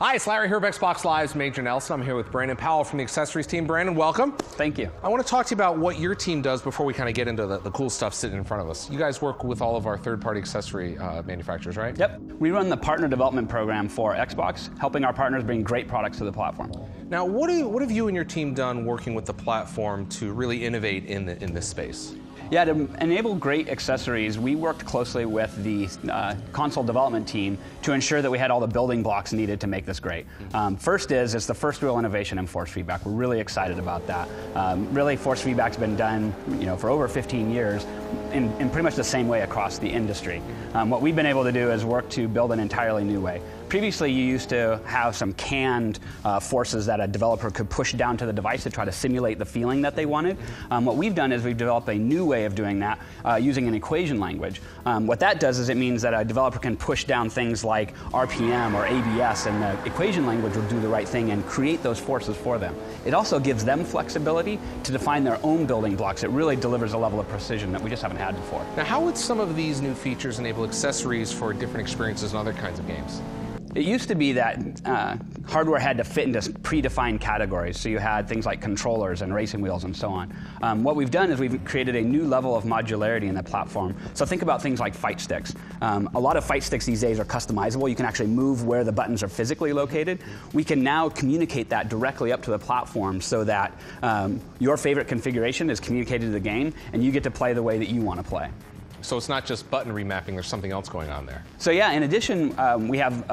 Hi, it's Larry here of Xbox Live's Major Nelson. I'm here with Brandon Powell from the accessories team. Brandon, welcome. Thank you. I want to talk to you about what your team does before we kind of get into the cool stuff sitting in front of us. You guys work with all of our third-party accessory manufacturers, right? Yep. We run the partner development program for Xbox, helping our partners bring great products to the platform. Now, what have you and your team done working with the platform to really innovate in this space? Yeah, to enable great accessories, we worked closely with the console development team to ensure that we had all the building blocks needed to make this great. First it's the first real innovation in force feedback. We're really excited about that. Really, force feedback's been done, for over 15 years in pretty much the same way across the industry. What we've been able to do is work to build an entirely new way. Previously, you used to have some canned forces that a developer could push down to the device to try to simulate the feeling that they wanted. What we've done is we've developed a new way of doing that using an equation language. What that does is it means that a developer can push down things like RPM or ABS, and the equation language will do the right thing and create those forces for them. It also gives them flexibility to define their own building blocks. It really delivers a level of precision that we just haven't had before. Now, how would some of these new features enable accessories for different experiences and other kinds of games? It used to be that hardware had to fit into predefined categories, so you had things like controllers and racing wheels and so on. What we've done is we've created a new level of modularity in the platform. So think about things like fight sticks. A lot of fight sticks these days are customizable. You can actually move where the buttons are physically located. We can now communicate that directly up to the platform so that your favorite configuration is communicated to the game, and you get to play the way that you want to play. So it's not just button remapping, there's something else going on there. So yeah, in addition, we have,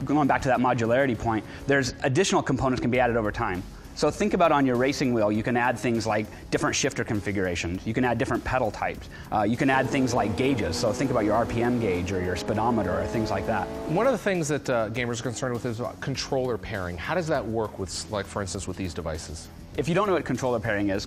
going back to that modularity point, there's additional components can be added over time. So think about on your racing wheel, you can add things like different shifter configurations. You can add different pedal types. You can add things like gauges. So think about your RPM gauge or your speedometer or things like that. One of the things that gamers are concerned with is controller pairing. How does that work with, like, for instance, with these devices? If you don't know what controller pairing is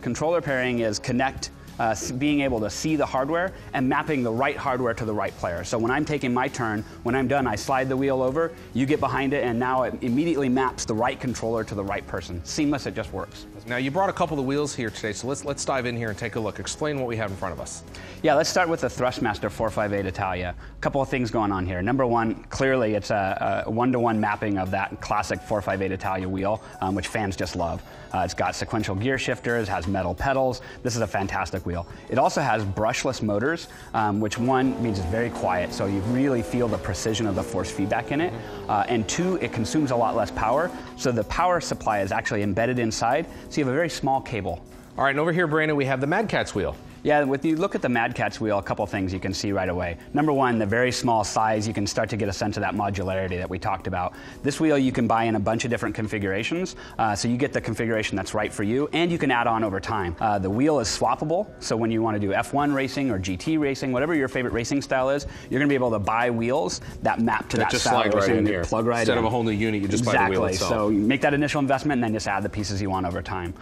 being able to see the hardware and mapping the right hardware to the right player. So when I'm taking my turn, when I'm done, I slide the wheel over, you get behind it, and now it immediately maps the right controller to the right person. Seamless, it just works. Now, you brought a couple of wheels here today, so let's dive in here and take a look. Explain what we have in front of us. Yeah, let's start with the Thrustmaster 458 Italia. A couple of things going on here. Number one, clearly it's a one-to-one mapping of that classic 458 Italia wheel, which fans just love. It's got sequential gear shifters, has metal pedals. This is a fantastic wheel. It also has brushless motors, which one means it's very quiet, so you really feel the precision of the force feedback in it. And two, it consumes a lot less power, so the power supply is actually embedded inside, so you have a very small cable. All right, and over here, Brandon, we have the Madcatz Wheel. Yeah, when you look at the Madcatz Wheel, a couple things you can see right away. Number one, the very small size, you can start to get a sense of that modularity that we talked about. This wheel you can buy in a bunch of different configurations, so you get the configuration that's right for you, and you can add on over time. The wheel is swappable, so when you want to do F1 racing or GT racing, whatever your favorite racing style is, you're going to be able to buy wheels that map to that just style slide right in here. Plug right Instead in. of a whole new unit, you just buy the wheel itself. So you make that initial investment and then just add the pieces you want over time.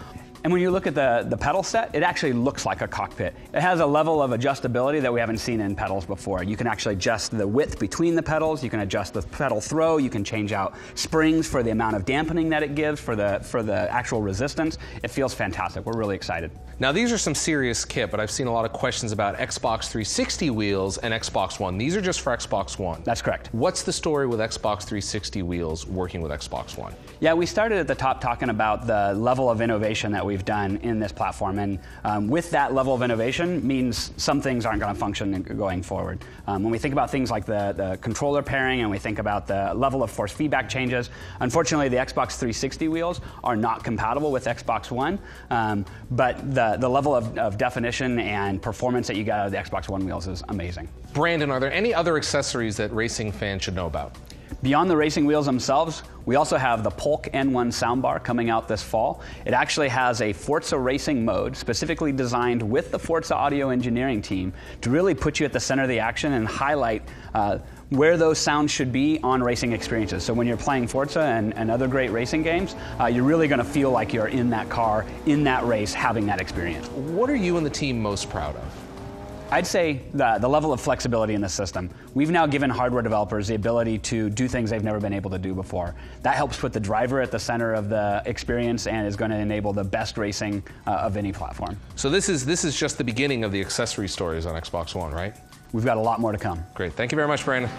And when you look at the pedal set, it actually looks like a cockpit. It has a level of adjustability that we haven't seen in pedals before. You can actually adjust the width between the pedals, you can adjust the pedal throw, you can change out springs for the amount of dampening that it gives, for the actual resistance. It feels fantastic. We're really excited. Now, these are some serious kit, but I've seen a lot of questions about Xbox 360 wheels and Xbox One. These are just for Xbox One. That's correct. What's the story with Xbox 360 wheels working with Xbox One? Yeah, we started at the top talking about the level of innovation that we've done in this platform, and with that level of innovation means some things aren't going to function going forward. When we think about things like the controller pairing and we think about the level of force feedback changes, unfortunately the Xbox 360 wheels are not compatible with Xbox One, but the level of definition and performance that you got out of the Xbox One wheels is amazing. Brandon, are there any other accessories that racing fans should know about? Beyond the racing wheels themselves, we also have the Polk N1 soundbar coming out this fall. It actually has a Forza racing mode specifically designed with the Forza audio engineering team to really put you at the center of the action and highlight where those sounds should be on racing experiences. So when you're playing Forza and other great racing games, you're really going to feel like you're in that car, in that race, having that experience. What are you and the team most proud of? I'd say the level of flexibility in the system. We've now given hardware developers the ability to do things they've never been able to do before. That helps put the driver at the center of the experience and is going to enable the best racing of any platform. So this is just the beginning of the accessory stories on Xbox One, right? We've got a lot more to come. Great. Thank you very much, Brandon.